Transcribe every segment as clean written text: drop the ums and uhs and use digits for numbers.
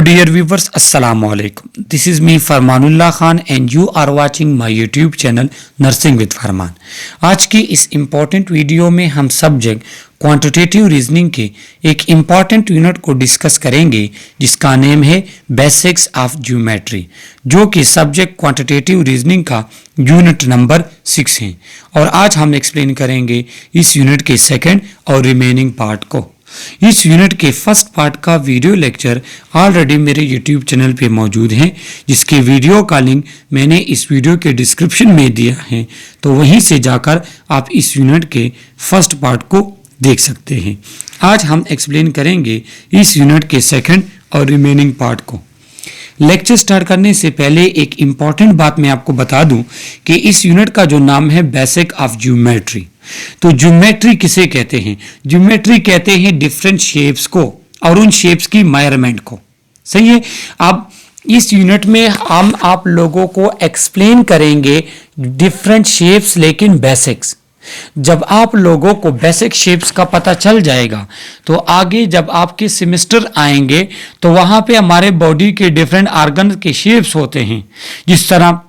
Dear viewers, Assalamu alaikum. This is me Farmanullah Khan and you are watching my YouTube channel Nursing with Farman. आज की इस important video में हम subject quantitative reasoning के एक important unit को discuss करेंगे जिसका नेम है बेसिक्स ऑफ ज्योमेट्री, जो कि सब्जेक्ट क्वांटिटेटिव रीजनिंग का यूनिट नंबर 6 है। और आज हम एक्सप्लेन करेंगे इस यूनिट के सेकेंड और रिमेनिंग पार्ट को। इस यूनिट के फर्स्ट पार्ट का वीडियो लेक्चर ऑलरेडी मेरे यूट्यूब चैनल पे मौजूद है, जिसके वीडियो का लिंक मैंने इस वीडियो के डिस्क्रिप्शन में दिया है, तो वहीं से जाकर आप इस यूनिट के फर्स्ट पार्ट को देख सकते हैं। आज हम एक्सप्लेन करेंगे इस यूनिट के सेकंड और रिमेनिंग पार्ट को। लेक्चर स्टार्ट करने से पहले एक इम्पॉर्टेंट बात मैं आपको बता दूं कि इस यूनिट का जो नाम है बेसिक ऑफ ज्योमेट्री, तो ज्योमेट्री किसे कहते हैं? ज्योमेट्री कहते हैं डिफरेंट शेप्स को और उन शेप्स की मेजरमेंट को। सही है। अब इस यूनिट में हम आप लोगों को एक्सप्लेन करेंगे डिफरेंट शेप्स, लेकिन बेसिक्स। जब आप लोगों को बेसिक शेप्स का पता चल जाएगा तो आगे जब आपके सेमेस्टर आएंगे तो वहां पे हमारे बॉडी के डिफरेंट ऑर्गन के शेप्स होते हैं। जिस तरह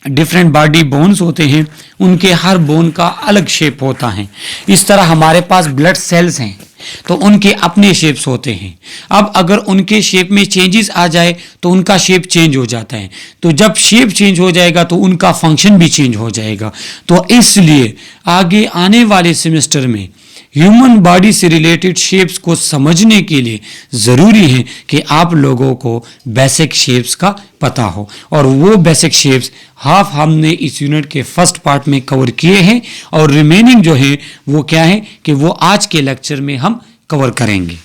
डिफरेंट बॉडी बोन्स होते हैं, उनके हर बोन का अलग शेप होता है। इस तरह हमारे पास ब्लड सेल्स हैं तो उनके अपने शेप्स होते हैं। अब अगर उनके शेप में चेंजेस आ जाए तो उनका शेप चेंज हो जाता है। तो जब शेप चेंज हो जाएगा तो उनका फंक्शन भी चेंज हो जाएगा। तो इसलिए आगे आने वाले सेमेस्टर में ह्यूमन बॉडी से रिलेटेड शेप्स को समझने के लिए ज़रूरी है कि आप लोगों को बेसिक शेप्स का पता हो, और वो बेसिक शेप्स हाफ हमने इस यूनिट के फर्स्ट पार्ट में कवर किए हैं, और रिमेनिंग जो है वो क्या है कि वो आज के लेक्चर में हम कवर करेंगे।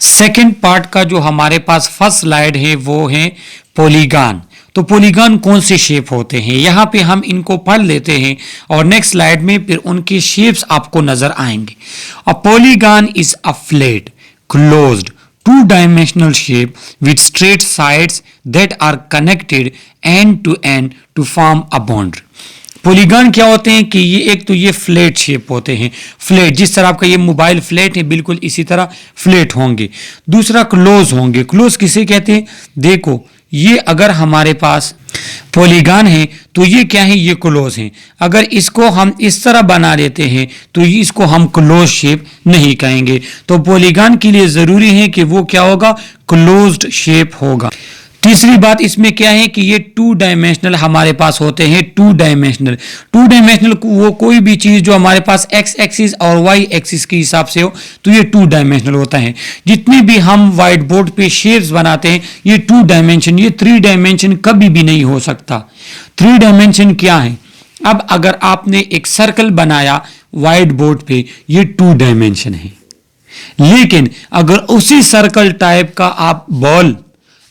सेकेंड पार्ट का जो हमारे पास फर्स्ट स्लाइड है वो है पॉलीगॉन। तो पॉलीगॉन कौन से शेप होते हैं, यहाँ पे हम इनको पढ़ लेते हैं और नेक्स्ट स्लाइड में फिर उनके शेप्स आपको नजर आएंगे। A polygon is a flat closed two-dimensional shape with straight sides that are connected end to end to form a boundary. Polygon क्या होते हैं कि ये एक तो ये फ्लैट शेप होते हैं, फ्लैट जिस तरह आपका ये मोबाइल फ्लैट है बिल्कुल इसी तरह फ्लैट होंगे। दूसरा क्लोज होंगे। क्लोज किसे कहते हैं? देखो ये अगर हमारे पास पॉलीगॉन है तो ये क्या है, ये क्लोज है। अगर इसको हम इस तरह बना लेते हैं तो इसको हम क्लोज शेप नहीं कहेंगे। तो पॉलीगॉन के लिए जरूरी है कि वो क्या होगा, क्लोज्ड शेप होगा। तीसरी बात इसमें क्या है कि ये टू डायमेंशनल हमारे पास होते हैं। टू डायमेंशनल वो कोई भी चीज जो हमारे पास एक्स एक्सिस और वाई एक्सिस के हिसाब से हो तो ये टू डायमेंशनल होता है। जितने भी हम व्हाइट बोर्ड पे शेप्स बनाते हैं ये टू डायमेंशन, ये थ्री डायमेंशन कभी भी नहीं हो सकता। थ्री डायमेंशन क्या है? अब अगर आपने एक सर्कल बनाया व्हाइट बोर्ड पे, ये टू डायमेंशन है। लेकिन अगर उसी सर्कल टाइप का आप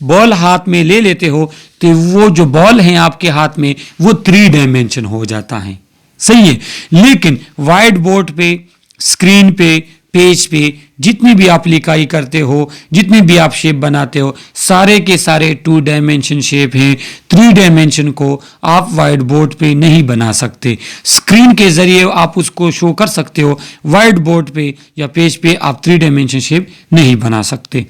बॉल हाथ में ले लेते हो तो वो जो बॉल है आपके हाथ में वो थ्री डायमेंशन हो जाता है। सही है। लेकिन व्हाइट बोर्ड पे, स्क्रीन पे, पेज पे जितनी भी आप लिखाई करते हो, जितने भी आप शेप बनाते हो, सारे के सारे टू डायमेंशन शेप हैं। थ्री डायमेंशन को आप व्हाइट बोर्ड पे नहीं बना सकते। स्क्रीन के जरिए आप उसको शो कर सकते हो, व्हाइट बोर्ड पे या पेज पे आप थ्री डायमेंशन शेप नहीं बना सकते।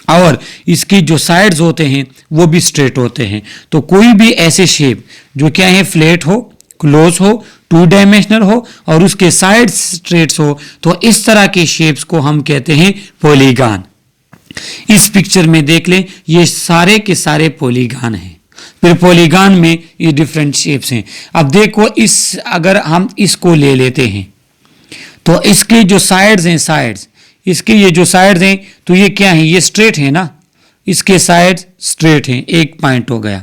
और इसकी जो साइड्स होते हैं वो भी स्ट्रेट होते हैं। तो कोई भी ऐसे शेप जो क्या है, फ्लैट हो, क्लोज हो, टू डायमेंशनल हो और उसके साइड स्ट्रेट्स हो, तो इस तरह के शेप्स को हम कहते हैं पॉलीगॉन। इस पिक्चर में देख लें, ये सारे के सारे पॉलीगॉन हैं। फिर पॉलीगॉन में ये डिफरेंट शेप्स हैं। अब देखो अगर हम इसको ले लेते हैं तो इसके जो साइड्स हैं, इसके ये जो साइड्स हैं तो ये क्या है, ये स्ट्रेट है ना, इसके साइड स्ट्रेट हैं। एक पॉइंट हो गया।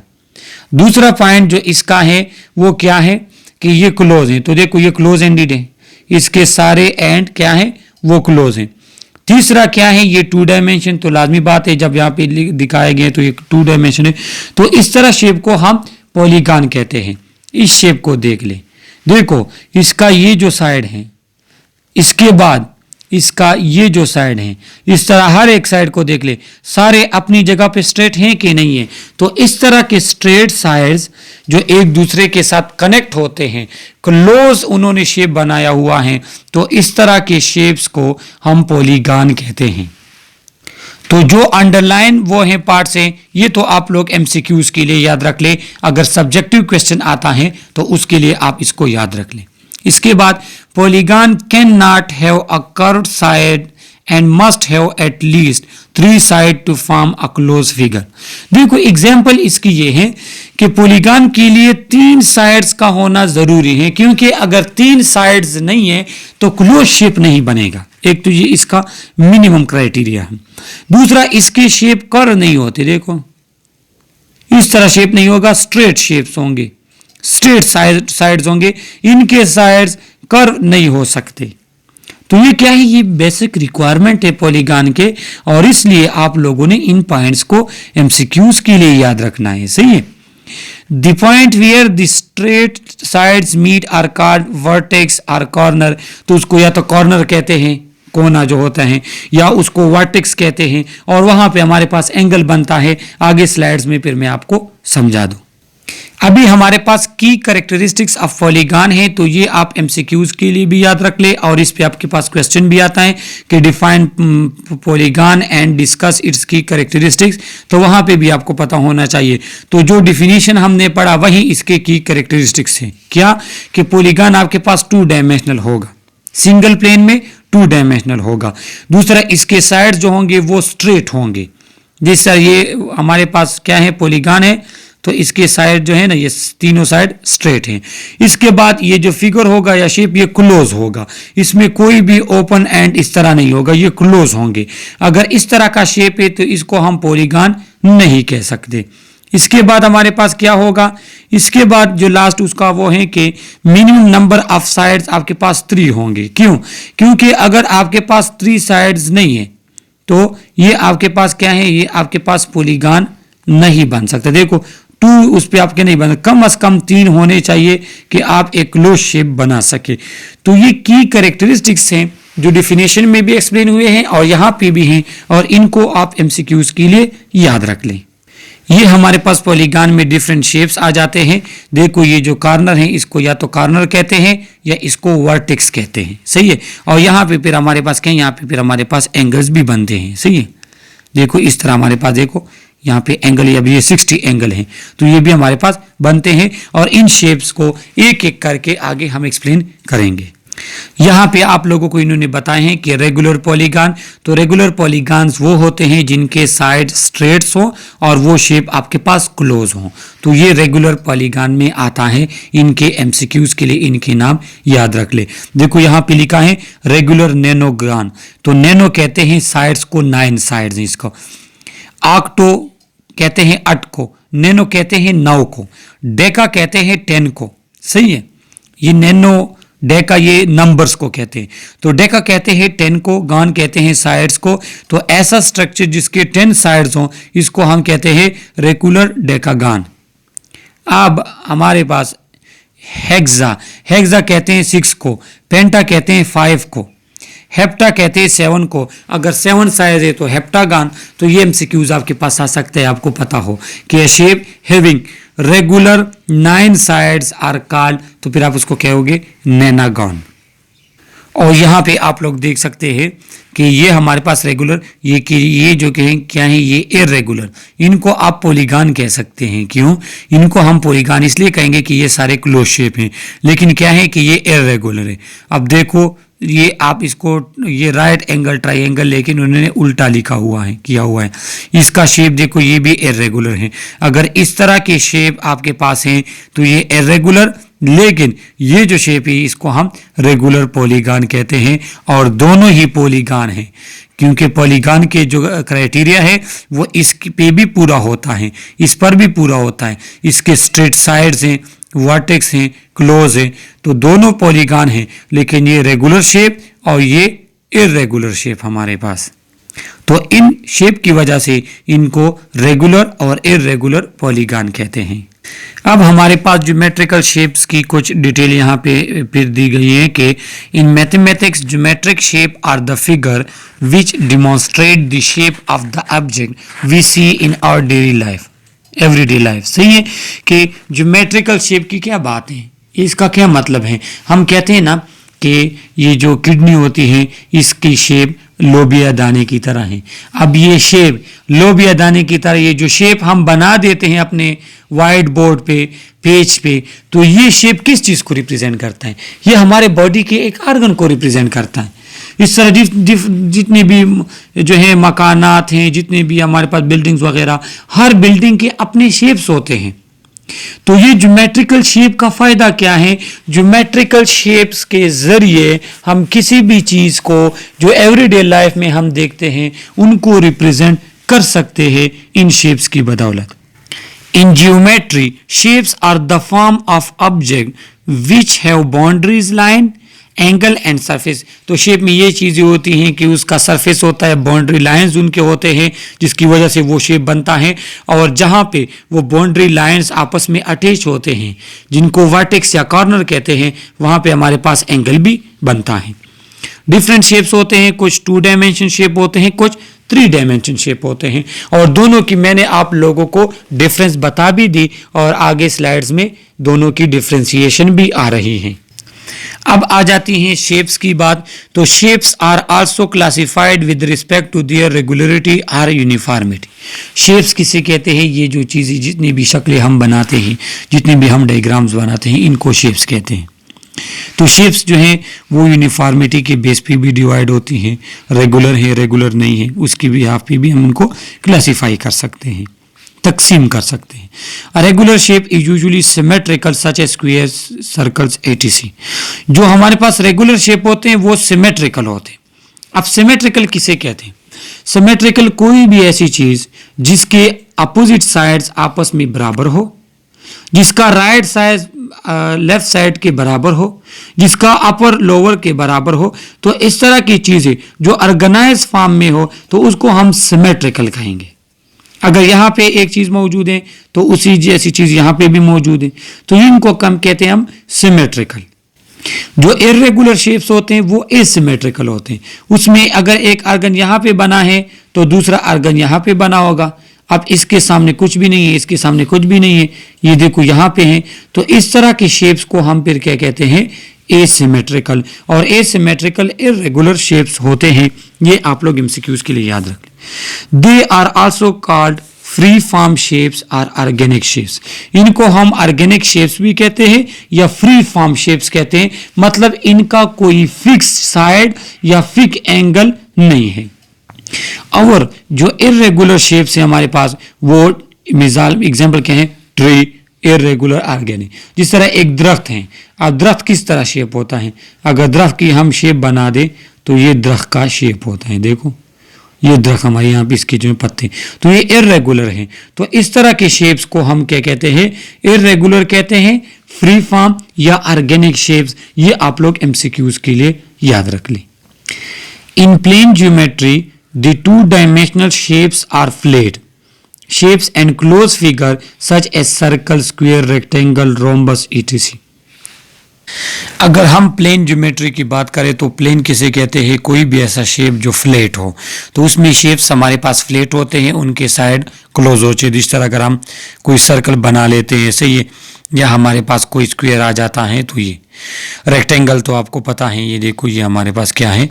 दूसरा पॉइंट जो इसका है वो क्या है कि ये क्लोज है। तो देखो ये क्लोज एंडेड है, इसके सारे एंड क्या है, वो क्लोज है। तीसरा क्या है, ये टू डायमेंशन। तो लाजमी बात है जब यहाँ पे दिखाए गए तो ये टू डायमेंशन है। तो इस तरह शेप को हम पॉलीगॉन कहते हैं। इस शेप को देख ले, देखो इसका ये जो साइड है, इसके बाद इसका ये जो साइड है, इस तरह हर एक साइड को देख ले, सारे अपनी जगह पे स्ट्रेट हैं कि नहीं है। तो इस तरह के स्ट्रेट साइड्स जो एक दूसरे के साथ कनेक्ट होते हैं, क्लोज उन्होंने शेप बनाया हुआ है, तो इस तरह के शेप्स को हम पॉलीगॉन कहते हैं। तो जो अंडरलाइन वो हैं पार्ट्स हैं, ये तो आप लोग एमसीक्यूज के लिए याद रख ले। अगर सब्जेक्टिव क्वेश्चन आता है तो उसके लिए आप इसको याद रख लें। इसके बाद polygon can not have a curved side and must have at least 3 side to form a close figure. देखो एग्जाम्पल इसकी ये है कि पॉलीगॉन के लिए 3 साइड्स का होना जरूरी है, क्योंकि अगर 3 साइड्स नहीं है तो क्लोज शेप नहीं बनेगा। एक तो ये इसका मिनिमम क्राइटेरिया है। दूसरा, इसके शेप कर्व नहीं होते, देखो इस तरह शेप नहीं होगा, स्ट्रेट शेप्स होंगे, स्ट्रेट साइड्स होंगे, इनके साइड्स कर्व नहीं हो सकते। तो ये क्या है, ये बेसिक रिक्वायरमेंट है पॉलीगॉन के, और इसलिए आप लोगों ने इन पॉइंट्स को एमसीक्यूज के लिए याद रखना है। सही है। The point where the straight sides meet are called vertex or corner. तो उसको या तो कॉर्नर कहते हैं, कोना जो होता है, या उसको वर्टेक्स कहते हैं, और वहां पे हमारे पास एंगल बनता है। आगे स्लाइड्स में फिर मैं आपको समझा दूं। अभी हमारे पास की कैरेक्टरिस्टिक्स ऑफ पॉलीगॉन है, तो ये आप एमसीक्यूज के लिए भी याद रख ले, और इस पे आपके पास क्वेश्चन भी आता है कि define polygon and discuss it's की कैरेक्टरिस्टिक्स, तो वहां पे भी आपको पता होना चाहिए। तो जो डिफिनीशन हमने पढ़ा वही इसके की कैरेक्टरिस्टिक्स है। क्या कि पॉलीगॉन आपके पास 2 डायमेंशनल होगा, सिंगल प्लेन में 2 डायमेंशनल होगा। दूसरा, इसके साइड जो होंगे वो स्ट्रेट होंगे। जैसे ये हमारे पास क्या है, पॉलीगॉन है, तो इसके साइड जो है ना, ये तीनों साइड स्ट्रेट हैं। इसके बाद ये जो फिगर होगा या शेप, ये क्लोज होगा, इसमें कोई भी ओपन एंड इस तरह नहीं होगा, ये क्लोज होंगे। अगर इस तरह का शेप है तो इसको हम पॉलीगॉन नहीं कह सकते। इसके बाद हमारे पास क्या होगा, इसके बाद जो लास्ट उसका वो है कि मिनिमम नंबर ऑफ साइड्स आपके पास 3 होंगे। क्यों? क्योंकि अगर आपके पास 3 साइड्स नहीं है तो ये आपके पास क्या है, ये आपके पास पॉलीगॉन नहीं बन सकता। देखो 2 उस पर आपके नहीं बना, कम से कम 3 होने चाहिए कि आप एक क्लोज शेप बना सके। तो ये की कैरेक्टरिस्टिक्स हैं जो डिफिनेशन में भी एक्सप्लेन हुए हैं और यहाँ पे भी हैं, और इनको आप एमसीक्यूज के लिए याद रख लें। ये हमारे पास पॉलीगॉन में डिफरेंट शेप्स आ जाते हैं। देखो ये जो कॉर्नर है, इसको या तो कॉर्नर कहते हैं या इसको वर्टेक्स कहते हैं। सही है। और यहाँ पे फिर हमारे पास क्या है, यहाँ पे फिर हमारे पास एंगल्स भी बनते हैं। सही है। देखो इस तरह हमारे पास, देखो यहाँ पे एंगल, या ये 60 एंगल हैं, तो ये भी हमारे पास बनते हैं, और इन शेप्स को एक एक करके आगे हम एक्सप्लेन करेंगे। यहाँ पे आप लोगों को इन्होंने बताए हैं कि रेगुलर पॉलीगॉन, तो रेगुलर पॉलीगॉन्स वो होते हैं जिनके साइड स्ट्रेट्स हो और वो शेप आपके पास क्लोज हो, तो ये रेगुलर पॉलीगॉन में आता है। इनके एमसीक्यूज के लिए इनके नाम याद रख ले। देखो यहाँ पे लिखा है रेगुलर नैनोगॉन, तो नैनो कहते हैं साइड्स को, 9 साइड्स हैं इसको। ऑक्टो कहते हैं 8 को, नैनो कहते हैं 9 को, डेका कहते हैं 10 को। सही है। ये नैनो डेका ये नंबर्स को कहते हैं, तो डेका कहते हैं 10 को, गॉन कहते हैं साइड्स को। तो ऐसा स्ट्रक्चर जिसके 10 साइड्स हों इसको हम कहते हैं रेगुलर डेकागॉन। अब हमारे पास हेक्सा, हेक्सा कहते हैं 6 को, पेंटा कहते हैं 5 को, हेप्टा कहते हैं 7 को। अगर 7 साइज है तो हेप्टागॉन। तो ये एमसीक्यूज आपके पास आ सकते हैं, आपको पता हो कि a shape having regular 9 sides are called, तो फिर आप उसको कहोगे नैनागॉन। और यहाँ पे आप लोग देख सकते हैं कि ये हमारे पास रेगुलर, ये जो कहें क्या है, ये इर्रेगुलर, इनको आप पॉलीगॉन कह सकते हैं। क्यों? इनको हम पॉलीगॉन इसलिए कहेंगे कि ये सारे क्लोज शेप हैं, लेकिन क्या है कि ये इर्रेगुलर है। अब देखो ये आप इसको, ये राइट एंगल ट्राइंगल, लेकिन उन्होंने उल्टा लिखा हुआ है, किया हुआ है। इसका शेप देखो, ये भी इर्रेगुलर है। अगर इस तरह के शेप आपके पास हैं तो ये इर्रेगुलर, लेकिन ये जो शेप है इसको हम रेगुलर पॉलीगॉन कहते हैं, और दोनों ही पॉलीगॉन हैं, क्योंकि पॉलीगॉन के जो क्राइटेरिया है वो इस पे भी पूरा होता है, इस पर भी पूरा होता है। इसके स्ट्रेट साइड्स हैं, वर्टेक्स हैं, क्लोज हैं, तो दोनों पॉलीगॉन हैं, लेकिन ये रेगुलर शेप और ये इर्रेगुलर शेप हमारे पास। तो इन शेप की वजह से इनको रेगुलर और इर्रेगुलर पॉलीगॉन कहते हैं। अब हमारे पास ज्योमेट्रिकल शेप्स की कुछ डिटेल यहाँ पे फिर दी गई है कि in mathematics geometric shape are the figure which demonstrate the shape of the object we see in our daily life, everyday life. सही है कि ज्योमेट्रिकल शेप की क्या बात है, इसका क्या मतलब है। हम कहते हैं ना कि ये जो किडनी होती है इसकी शेप लोबिया दाने की तरह हैं। अब ये शेप लोबिया दाने की तरह, ये जो शेप हम बना देते हैं अपने वाइट बोर्ड पे, पेज पे, तो ये शेप किस चीज़ को रिप्रेजेंट करता है? ये हमारे बॉडी के एक आर्गन को रिप्रेजेंट करता है। इस तरह जितने भी जो है मकानात हैं, जितने भी हमारे पास बिल्डिंग्स वगैरह, हर बिल्डिंग के अपने शेप्स होते हैं। तो ये ज्योमेट्रिकल शेप का फायदा क्या है? ज्योमेट्रिकल शेप्स के जरिए हम किसी भी चीज को जो एवरीडे लाइफ में हम देखते हैं उनको रिप्रेजेंट कर सकते हैं इन शेप्स की बदौलत। In geometry shapes are the form of object which have boundaries, line, angle and surface. तो शेप में ये चीज़ें होती हैं कि उसका सरफेस होता है, बाउंड्री लाइंस उनके होते हैं जिसकी वजह से वो शेप बनता है, और जहाँ पे वो बाउंड्री लाइंस आपस में अटैच होते हैं जिनको वर्टेक्स या कॉर्नर कहते हैं, वहाँ पे हमारे पास एंगल भी बनता है। डिफरेंट शेप्स होते हैं, कुछ 2 डायमेंशन शेप होते हैं, कुछ 3 डायमेंशन शेप होते हैं, और दोनों की मैंने आप लोगों को डिफरेंस बता भी दी और आगे स्लाइड्स में दोनों की डिफ्रेंसिएशन भी आ रही है। अब आ जाती हैं शेप्स की बात। तो shapes are also classified with respect to their regularity or uniformity. Shapes किसे कहते हैं? ये जो चीज़ें, जितनी भी शक्लें हम बनाते हैं, जितने भी हम डायग्राम्स बनाते हैं, इनको शेप्स कहते हैं। तो शेप्स जो हैं वो यूनिफॉर्मिटी के बेस पे भी डिवाइड होती हैं, रेगुलर है, रेगुलर नहीं है, उसकी भी हाफ पे भी हम उनको क्लासीफाई कर सकते हैं, तकसीम कर सकते हैं। A regular shape is usually symmetrical such as squares, circles, etc. जो हमारे पास रेगुलर शेप होते हैं वो सिमेट्रिकल होते हैं। अब सिमेट्रिकल किसे कहते हैं? सिमेट्रिकल कोई भी ऐसी चीज जिसके अपोजिट साइड्स आपस में बराबर हो, जिसका राइट साइड लेफ्ट साइड के बराबर हो, जिसका अपर लोअर के बराबर हो, तो इस तरह की चीजें जो ऑर्गेनाइज फॉर्म में हो तो उसको हम सिमेट्रिकल कहेंगे। अगर यहाँ पे एक चीज मौजूद है तो उसी जैसी चीज यहाँ पे भी मौजूद है, तो इनको कम कहते हैं हम सिमेट्रिकल। जो इर्रेगुलर शेप्स होते हैं वो एसिमेट्रिकल होते हैं। उसमें अगर एक आर्गन यहाँ पे बना है तो दूसरा आर्गन यहाँ पे बना होगा। अब इसके सामने कुछ भी नहीं है, इसके सामने कुछ भी नहीं है, ये देखो यहाँ पे है। तो इस तरह के शेप्स को हम फिर क्या कहते हैं? एसिमेट्रिकल। और एसिमेट्रिकल इर्रेगुलर शेप्स होते हैं। ये आप लोग एमसीक्यूज के लिए याद रख लें। They are also called free form shapes और ऑर्गेनिक शेप्स। इनको हम ऑर्गेनिक शेप्स भी कहते हैं या फ्री फॉर्म शेप्स कहते हैं। मतलब इनका कोई फिक्स साइड या फिक्स एंगल नहीं है। और जो इर्रेगुलर शेप्स है हमारे पास, वो मिसाल एग्जांपल क्या है? Tree, irregular, organic. जिस तरह एक दरख्त है, अब दरख्त किस तरह शेप होता है? अगर दरख्त की हम शेप बना दे तो ये दरख्त का शेप होता है। देखो ये दरख्त हमारे यहाँ पे इसके जो पत्ते, तो ये इर्रेगुलर है। तो इस तरह के शेप्स को हम क्या कहते हैं? इर्रेगुलर कहते हैं, फ्री फॉर्म या ऑर्गेनिक शेप्स। ये आप लोग एमसीक्यूज के लिए याद रख लें। In plane geometry the 2-dimensional shapes are flat shapes and closed figure such as circle, square, rectangle, rhombus, etc. अगर हम प्लेन ज्योमेट्री की बात करें तो प्लेन किसे कहते हैं? कोई भी ऐसा शेप जो फ्लैट हो। तो उसमें शेप्स हमारे पास फ्लैट होते हैं, उनके साइड क्लोज होते हैं। जिस तरह अगर हम कोई सर्कल बना लेते हैं ऐसे ही, या हमारे पास कोई स्क्वायर आ जाता है, तो ये रेक्टेंगल तो आपको पता है। ये देखो ये हमारे पास क्या है?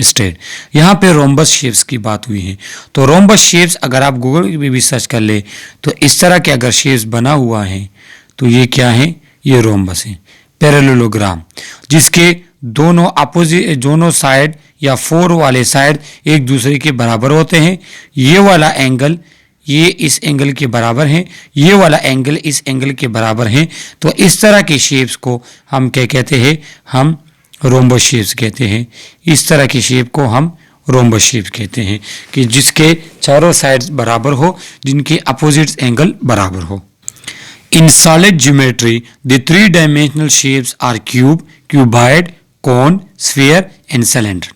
स्ट्रेट। यहाँ पे रोम्बस शेप्स की बात हुई है। तो रोम्बस शेप्स अगर आप गूगल पे भी सर्च कर ले तो इस तरह के अगर शेप्स बना हुआ है तो ये क्या है? ये रोम्बस है। पैरेललोग्राम, जिसके दोनों अपोजिट, दोनों साइड या 4 वाले साइड एक दूसरे के बराबर होते हैं। ये वाला एंगल ये इस एंगल के बराबर है, ये वाला एंगल इस एंगल के बराबर है। तो इस तरह के शेप्स को हम क्या कहते हैं? हम रोम्बस शेप्स कहते हैं। इस तरह की शेप को हम रोम्बस शेप कहते हैं कि जिसके चारों साइड्स बराबर हो, जिनके अपोजिट एंगल बराबर हो। In solid geometry the 3-dimensional shapes are cube, cuboid, cone, sphere and cylinder.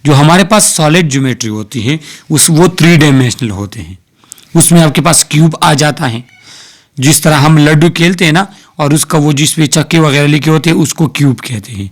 जो हमारे पास सॉलिड ज्योमेट्री होती है वो 3-dimensional होते हैं। उसमें आपके पास क्यूब आ जाता है, जिस तरह हम लड्डू खेलते हैं ना, और उसका वो जिस पे चक्के वगैरह लिखे होते हैं उसको क्यूब कहते हैं।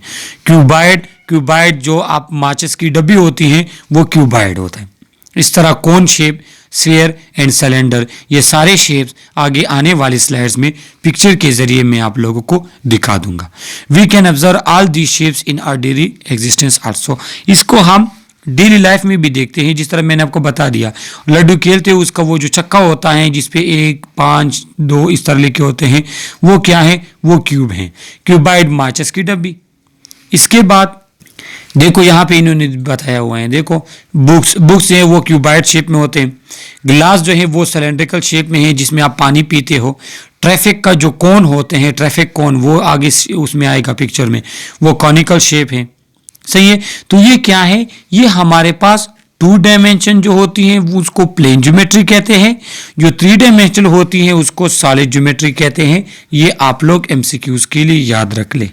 क्यूबाइड जो आप माचिस की डब्बी होती हैं वो क्यूबाइड होता है। इस तरह cone shape, sphere and cylinder, ये सारे शेप्स आगे आने वाली स्लाइड्स में पिक्चर के जरिए मैं आप लोगों को दिखा दूंगा। We can observe all the shapes in our daily existence also. इसको हम डेली लाइफ में भी देखते हैं। जिस तरह मैंने आपको बता दिया, लड्डू खेलते हुए उसका वो जो चक्का होता है जिसपे 1, 5, 2 इस तरह लिखे होते हैं, वो क्या है, वो क्यूब है, क्यूबाइड माचिस की डब्बी। इसके बाद देखो यहाँ पे इन्होंने बताया हुआ है, देखो बुक्स हैं वो क्यूबाइड शेप में होते हैं, गिलास जो है वो सिलेंड्रिकल शेप में है जिसमें आप पानी पीते हो, ट्रैफिक का जो कोन होते हैं, ट्रैफिक कोन, वो आगे उसमें आएगा पिक्चर में, वो कॉनिकल शेप है। सही है। तो ये क्या है, ये हमारे पास 2 डायमेंशन जो होती हैं वो उसको प्लेन ज्योमेट्री कहते हैं, जो 3 डायमेंशनल होती हैं उसको सॉलिड ज्योमेट्री कहते हैं। ये आप लोग एमसीक्यूज के लिए याद रख ले।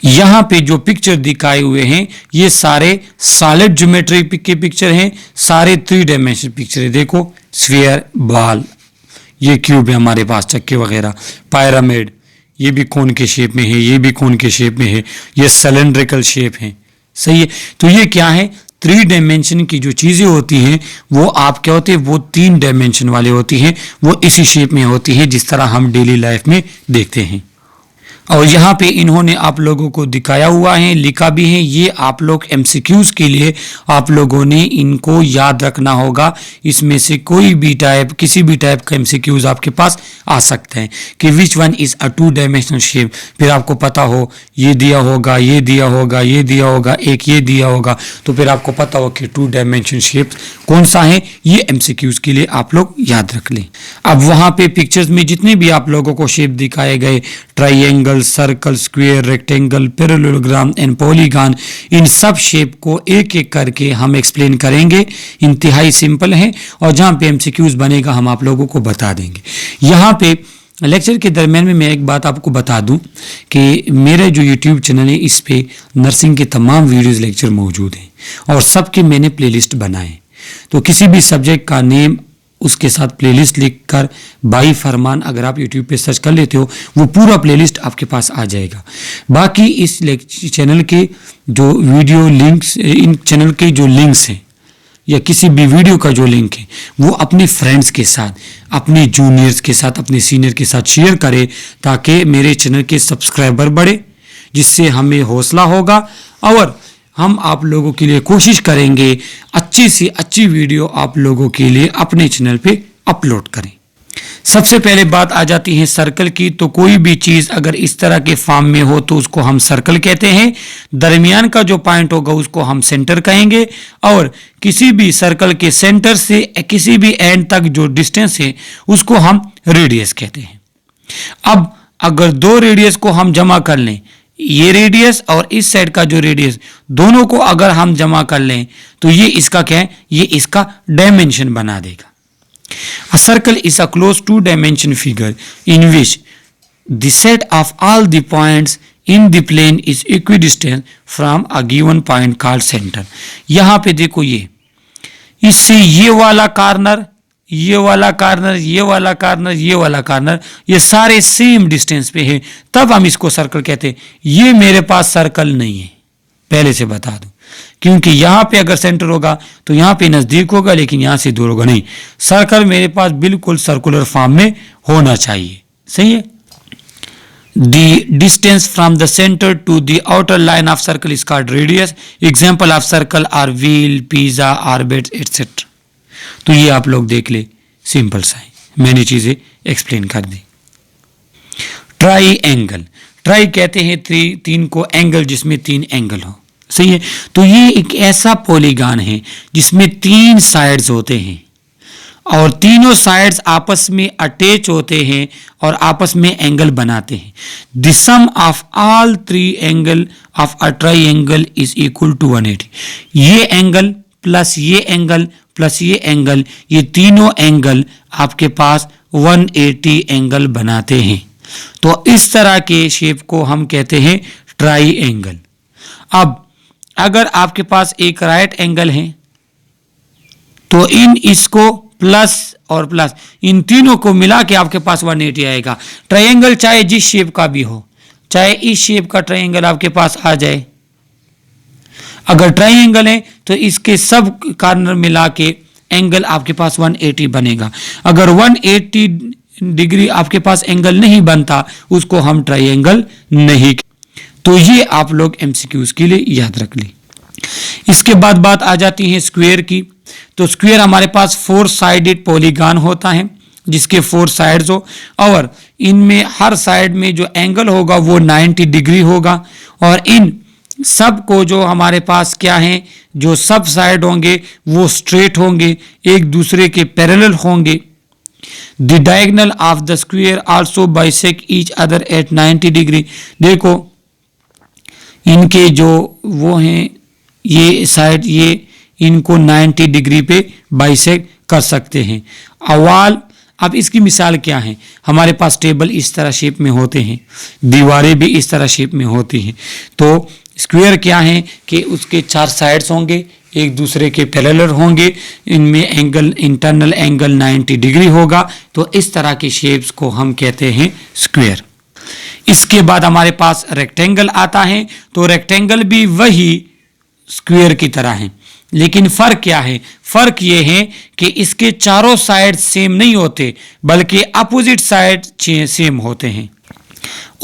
यहाँ पे जो पिक्चर दिखाए हुए हैं ये सारे सॉलिड ज्योमेट्री के पिक्चर हैं, सारे 3 डायमेंशन पिक्चर है। देखो स्फीयर, बॉल, ये क्यूब है हमारे पास, चक्के वगैरह, पायरामिड, ये भी कोन के शेप में है, ये भी कोन के शेप में है, ये सिलेंड्रिकल शेप है। सही है। तो ये क्या है, 3 डायमेंशन की जो चीज़ें होती हैं वो आप क्या होते हैं, वो 3 डायमेंशन वाले होती हैं, वो इसी शेप में होती है जिस तरह हम डेली लाइफ में देखते हैं। और यहाँ पे इन्होंने आप लोगों को दिखाया हुआ है, लिखा भी है, ये आप लोग एमसीक्यूज के लिए आप लोगों ने इनको याद रखना होगा। इसमें से कोई भी टाइप, किसी भी टाइप का एमसीक्यूज आपके पास आ सकते हैं कि which one is a 2 dimensional shape, फिर आपको पता हो ये दिया होगा, ये दिया होगा, ये दिया होगा, एक ये दिया होगा, तो फिर आपको पता हो कि 2 डायमेंशन शेप कौन सा है। ये एमसीक्यूज के लिए आप लोग याद रख लें। अब वहाँ पे पिक्चर्स में जितने भी आप लोगों को शेप दिखाए गए, triangle, circle, square, rectangle, parallelogram and polygon, इन सब शेप को एक एक करके हम एक्सप्लेन करेंगे। इंतहाई सिंपल है और जहाँ पे एमसीक्यूज बनेगा हम आप लोगों को बता देंगे। यहाँ पे लेक्चर के दरमियान में मैं एक बात आपको बता दूं कि मेरे जो यूट्यूब चैनल है इस पे नर्सिंग के तमाम वीडियोस लेक्चर मौजूद हैं और सबके मैंने प्लेलिस्ट बनाए। तो किसी भी सब्जेक्ट का नेम उसके साथ प्लेलिस्ट लिखकर बाई फरमान अगर आप यूट्यूब पे सर्च कर लेते हो, वो पूरा प्लेलिस्ट आपके पास आ जाएगा। बाकी इस चैनल के जो वीडियो लिंक्स, इन चैनल के जो लिंक्स हैं या किसी भी वीडियो का जो लिंक है वो अपने फ्रेंड्स के साथ, अपने जूनियर्स के साथ, अपने सीनियर के साथ शेयर करें ताकि मेरे चैनल के सब्सक्राइबर बढ़े, जिससे हमें हौसला होगा और हम आप लोगों के लिए कोशिश करेंगे अच्छी से अच्छी वीडियो आप लोगों के लिए अपने चैनल पे अपलोड करें। सबसे पहले बात आ जाती है सर्कल की। तो कोई भी चीज़ अगर इस तरह के फॉर्म में हो तो उसको हम सर्कल कहते हैं। दरमियान का जो पॉइंट होगा उसको हम सेंटर कहेंगे और किसी भी सर्कल के सेंटर से किसी भी एंड तक जो डिस्टेंस है उसको हम रेडियस कहते हैं। अब अगर 2 रेडियस को हम जमा कर लें, ये रेडियस और इस साइड का जो रेडियस, दोनों को अगर हम जमा कर लें तो ये इसका क्या है, ये इसका डायमेंशन बना देगा। A circle is a closed 2-dimension figure in which the set of all the points in the plane is equidistant from a given point called center। यहाँ पे देखो ये, इससे ये वाला कॉर्नर, ये वाला कॉर्नर, ये वाला कॉर्नर, ये वाला कॉर्नर, ये सारे सेम डिस्टेंस पे है, तब हम इसको सर्कल कहते हैं। ये मेरे पास सर्कल नहीं है, पहले से बता दूं, क्योंकि यहाँ पे अगर सेंटर होगा तो यहाँ पे नज़दीक होगा लेकिन यहाँ से दूर होगा। नहीं, सर्कल मेरे पास बिल्कुल सर्कुलर फॉर्म में होना चाहिए। सही है। The distance from the center to the outer line of circle is called radius. Example of circle are wheel, pizza, orbit, etc. तो ये आप लोग देख ले, सिंपल सा है, मैंने चीजें एक्सप्लेन कर दी। ट्राई एंगल, ट्राई कहते हैं 3 को एंगल जिसमें 3 एंगल हो। सही है। तो ये एक ऐसा पॉलीगॉन है जिसमें 3 साइड्स होते हैं और तीनों साइड्स आपस में अटैच होते हैं और आपस में एंगल बनाते हैं। The sum of all 3 angle of a triangle is equal to 180। ये एंगल प्लस ये एंगल प्लस ये एंगल, ये तीनों एंगल आपके पास 180 एंगल बनाते हैं। तो इस तरह के शेप को हम कहते हैं ट्राई एंगल। अब अगर आपके पास एक राइट एंगल है तो इसको प्लस और प्लस, इन तीनों को मिला के आपके पास 180 आएगा। ट्रायंगल चाहे जिस शेप का भी हो, चाहे इस शेप का ट्रायंगल आपके पास आ जाए, अगर ट्रायंगल है तो इसके सब कॉर्नर मिला के एंगल आपके पास 180 बनेगा। अगर 180 डिग्री आपके पास एंगल नहीं बनता उसको हम ट्रायंगल नहीं। तो ये आप लोग एमसीक्यूज के लिए याद रख लें। इसके बाद बात आ जाती है स्क्वायर की। तो स्क्वायर हमारे पास 4 साइडेड पॉलीगॉन होता है जिसके 4 साइड्स हो, और इनमें हर साइड में जो एंगल होगा वो 90 डिग्री होगा, और इन सब को जो हमारे पास क्या है, जो सब साइड होंगे वो स्ट्रेट होंगे, एक दूसरे के पैरेलल होंगे। The diagonal of the square also bisect each other at 90 degree. देखो इनके जो वो हैं ये साइड, ये इनको 90 डिग्री पे बाइसेक्ट कर सकते हैं। अवाल, अब इसकी मिसाल क्या है, हमारे पास टेबल इस तरह शेप में होते हैं, दीवारें भी इस तरह शेप में होती हैं। तो स्क्वायर क्या है कि उसके 4 साइड्स होंगे, एक दूसरे के पैरेलल होंगे, इनमें एंगल, इंटरनल एंगल 90 डिग्री होगा। तो इस तरह की शेप्स को हम कहते हैं स्क्वायर। इसके बाद हमारे पास रेक्टेंगल आता है। तो रेक्टेंगल भी वही स्क्वायर की तरह है, लेकिन फर्क क्या है, फर्क ये है कि इसके चारों साइड सेम नहीं होते बल्कि अपोजिट साइड सेम होते हैं।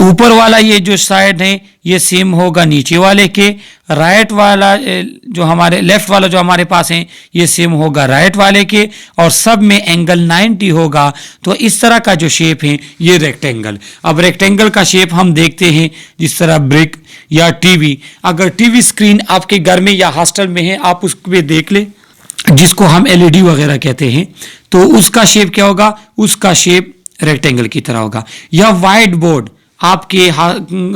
ऊपर वाला ये जो साइड है ये सेम होगा नीचे वाले के, राइट वाला जो हमारे लेफ्ट वाला जो हमारे पास है ये सेम होगा राइट वाले के, और सब में एंगल 90 होगा। तो इस तरह का जो शेप है ये रेक्टेंगल। अब रेक्टेंगल का शेप हम देखते हैं जिस तरह ब्रिक या टीवी, अगर टीवी स्क्रीन आपके घर में या हॉस्टल में है आप उस पे देख ले, जिसको हम एलईडी वगैरह कहते हैं, तो उसका शेप क्या होगा, उसका शेप रेक्टेंगल की तरह होगा। या वाइट बोर्ड, आपके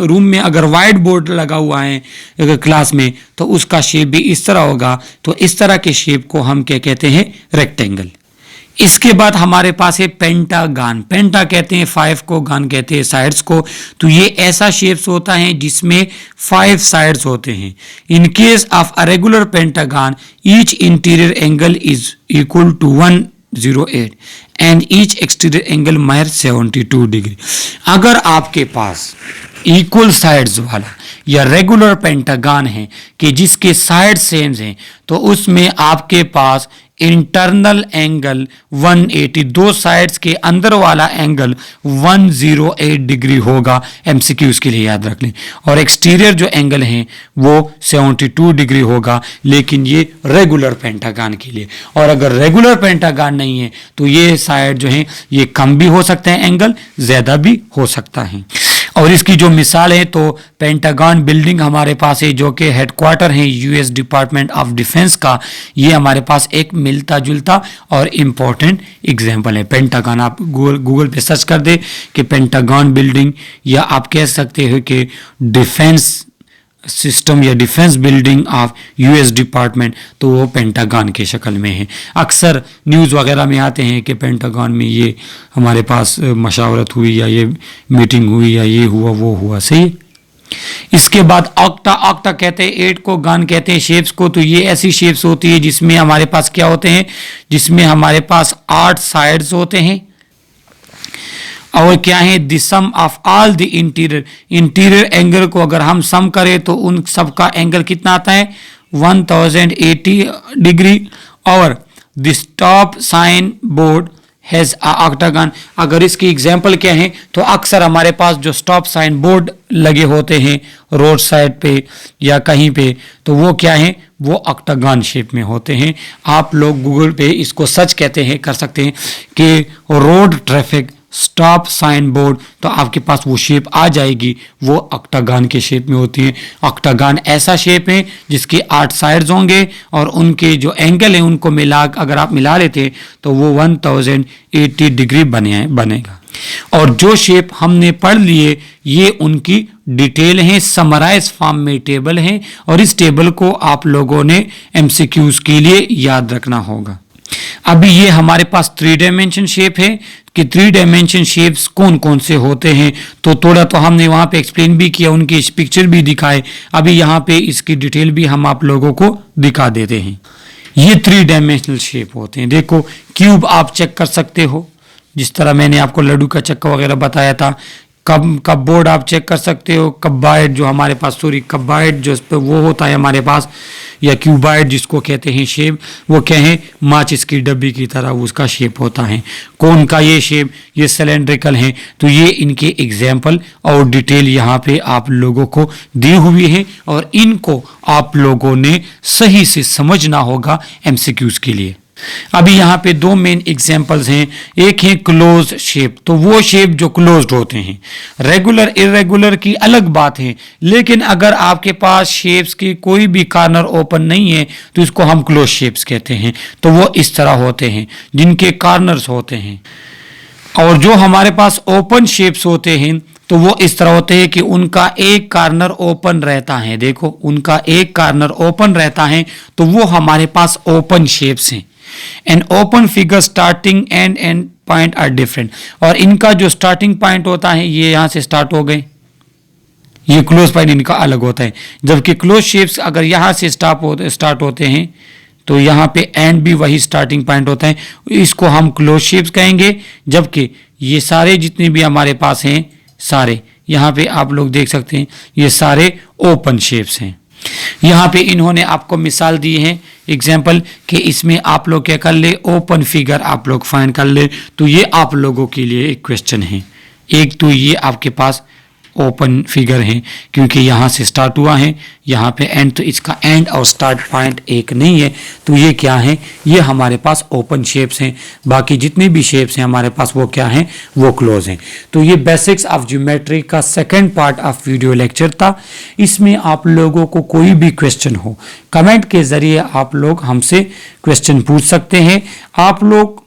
रूम में अगर वाइट बोर्ड लगा हुआ है अगर क्लास में, तो उसका शेप भी इस तरह होगा। तो इस तरह के शेप को हम क्या कहते हैं, रेक्टेंगल। इसके बाद हमारे पास है पेंटागन। पेंटा कहते हैं 5 को, गन कहते हैं साइड्स को। तो ये ऐसा शेप्स होता है जिसमें 5 साइड्स होते हैं। In case of a regular pentagon each interior angle is equal to 108 and each exterior angle measures 72 degree. अगर आपके पास इक्वल साइड्स वाला या रेगुलर पेंटागन है कि जिसके साइड सेम हैं, तो उसमें आपके पास इंटरनल एंगल 180, 2 साइड्स के अंदर वाला एंगल 108 डिग्री होगा। एमसीक्यूज के लिए याद रख लें। और एक्सटीरियर जो एंगल है वो 72 डिग्री होगा, लेकिन ये रेगुलर पेंटागन के लिए। और अगर रेगुलर पेंटागन नहीं है तो ये साइड जो है ये कम भी हो सकते हैं, एंगल ज़्यादा भी हो सकता है। और इसकी जो मिसाल है तो पेंटागन बिल्डिंग हमारे पास है जो कि हेडक्वार्टर है यूएस डिपार्टमेंट ऑफ डिफेंस का। ये हमारे पास एक मिलता जुलता और इम्पोर्टेंट एग्जाम्पल है। पेंटागन आप गूगल पे सर्च कर दे कि पेंटागन बिल्डिंग, या आप कह सकते हो कि डिफेंस सिस्टम या defence building of US department, तो वो पेंटागन के शक्ल में है। अक्सर न्यूज़ वगैरह में आते हैं कि पेंटागन में ये हमारे पास मशावरत हुई या ये मीटिंग हुई या ये हुआ वो हुआ, सही। इसके बाद ऑक्टा, ऑक्टा कहते हैं 8 को, गन कहते हैं शेप्स को। तो ये ऐसी शेप्स होती है जिसमें हमारे पास क्या होते हैं, जिसमें हमारे पास 8 साइड्स होते हैं। और क्या है, the sum of all the interior angle को अगर हम सम करें तो उन सब का एंगल कितना आता है, 1080 डिग्री। और the top sign board has a octagon. अगर इसकी एग्जांपल क्या है, तो अक्सर हमारे पास जो स्टॉप साइन बोर्ड लगे होते हैं रोड साइड पे या कहीं पे, तो वो क्या है, वो ऑक्टागन शेप में होते हैं। आप लोग गूगल पे इसको सर्च कहते हैं कर सकते हैं कि road traffic stop sign board, तो आपके पास वो शेप आ जाएगी, वो ऑक्टागन के शेप में होती है। ऑक्टागन ऐसा शेप है जिसके 8 साइड्स होंगे और उनके जो एंगल हैं उनको अगर आप मिला लेते तो वो 1080 डिग्री बनेगा। और जो शेप हमने पढ़ लिए ये उनकी डिटेल है, समराइज फॉर्म में टेबल है, और इस टेबल को आप लोगों ने एमसीक्यूज के लिए याद रखना होगा। अभी ये हमारे पास 3 डायमेंशन शेप है कि 3 डायमेंशन शेप्स कौन कौन से होते हैं, तो थोड़ा तो हमने वहाँ पे एक्सप्लेन भी किया, उनकी पिक्चर भी दिखाए। अभी यहाँ पे इसकी डिटेल भी हम आप लोगों को दिखा देते हैं। ये 3 डायमेंशनल शेप होते हैं। देखो क्यूब आप चेक कर सकते हो, जिस तरह मैंने आपको लड्डू का चक्का वगैरह बताया था। कपबोर्ड आप चेक कर सकते हो, कबाइड जो हमारे पास, कबाइड जो इस पे वो होता है हमारे पास, या क्यूबॉइड जिसको कहते हैं शेप, वो क्या है, माचिस की डब्बी की तरह उसका शेप होता है। कोन का ये शेप, ये सिलेंड्रिकल है। तो ये इनके एग्जाम्पल और डिटेल यहाँ पे आप लोगों को दी हुई है और इनको आप लोगों ने सही से समझना होगा एमसीक्यूज के लिए। अभी यहाँ पे दो मेन एग्जांपल्स हैं। एक है क्लोज शेप, तो वो शेप जो क्लोज्ड होते हैं। रेगुलर इरेगुलर की अलग बात है, लेकिन अगर आपके पास शेप्स की कोई भी कॉर्नर ओपन नहीं है तो इसको हम क्लोज शेप्स कहते हैं। तो वो इस तरह होते हैं जिनके कॉर्नर्स होते हैं। और जो हमारे पास ओपन शेप्स होते हैं तो वो इस तरह होते हैं कि उनका एक कॉर्नर ओपन रहता है। देखो, उनका एक कॉर्नर ओपन रहता है, तो वो हमारे पास ओपन शेप्स हैं। An open figure starting end point are different. और इनका जो स्टार्टिंग पॉइंट होता है ये यहां से स्टार्ट हो गए, ये क्लोज पॉइंट इनका अलग होता है। जबकि क्लोज शेप्स अगर यहां से स्टार्ट होते हैं तो यहाँ पे एंड भी वही स्टार्टिंग पॉइंट होता है, इसको हम क्लोज शेप्स कहेंगे। जबकि ये सारे जितने भी हमारे पास हैं, सारे यहाँ पे आप लोग देख सकते हैं ये सारे ओपन शेप्स हैं। यहाँ पे इन्होंने आपको मिसाल दी है एग्जाम्पल कि इसमें आप लोग क्या कर ले, ओपन फिगर आप लोग फाइंड कर ले। तो ये आप लोगों के लिए एक क्वेश्चन है। एक तो ये आपके पास ओपन फिगर है क्योंकि यहाँ से स्टार्ट हुआ है, यहाँ पे एंड, तो इसका एंड और स्टार्ट पॉइंट एक नहीं है। तो ये क्या है, ये हमारे पास ओपन शेप्स हैं। बाकी जितने भी शेप्स हैं हमारे पास वो क्या हैं, वो क्लोज हैं। तो ये बेसिक्स ऑफ ज्योमेट्री का second part of video lecture था। इसमें आप लोगों को कोई भी क्वेश्चन हो, कमेंट के जरिए आप लोग हमसे क्वेश्चन पूछ सकते हैं। आप लोग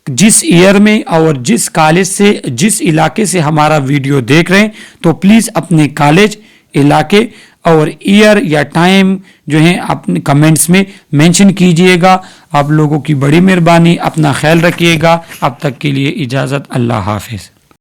जिस ईयर में और जिस कॉलेज से, जिस इलाके से हमारा वीडियो देख रहे हैं, तो प्लीज़ अपने कॉलेज, इलाके और ईयर या टाइम जो है अपने कमेंट्स में मेंशन कीजिएगा। आप लोगों की बड़ी मेहरबानी, अपना ख्याल रखिएगा। अब तक के लिए इजाज़त, अल्लाह हाफिज़।